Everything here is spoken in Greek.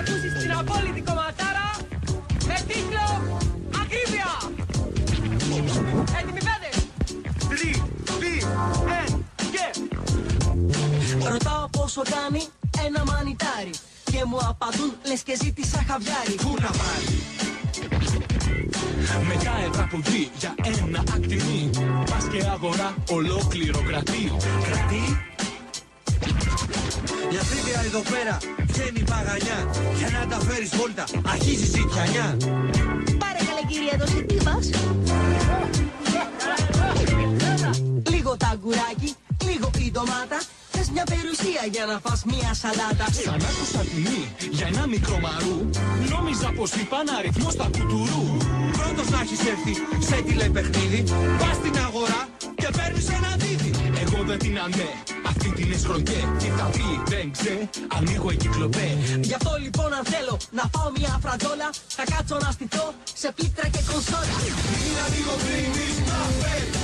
ακούσεις την απόλυτη κομματάρα με τίτλο Ακρίβεια. Έτοιμοι παιδες? 3, 2, 1 και... Ρωτάω πόσο κάνει ένα μανιτάρι και μου απαντούν λες και ζήτησα χαβιάρι. Πού να πάρει? Μετά εδραποδί για ένα ακτινί. Πας και αγορά ολόκληρο κρατή. Κρατή. Η ακρίβεια εδώ πέρα βγαίνει παγανιά. Για να τα φέρεις βόλτα αρχίζεις η πιανιά. Πάρε καλέ κυρία εδώ σε τι πας? Λίγο ταγκουράκι, λίγο η ντομάτα. Θες μια περιουσία για να φας μια σαλάτα. Σαν άκουσα τιμή για ένα μικρό μαρού, νόμιζα πως είπαν αριθμό στα κουτουρού. Πρώτος να έχεις έρθει σε τηλεπαιχνίδι, πας στην αγορά και παίρνεις ένα δίδυ. Εγώ δεν την ανέ, αυτή την εσχροκέ. Τι θα πει δεν ξέ, ανοίγω εγκυκλοπέ. Γι' αυτό λοιπόν αν θέλω να πάω μια φραντζόλα, θα κάτσω να στηθώ σε πλήκτρα και κονσόλα. Είναι λίγο πριν εις καφέ.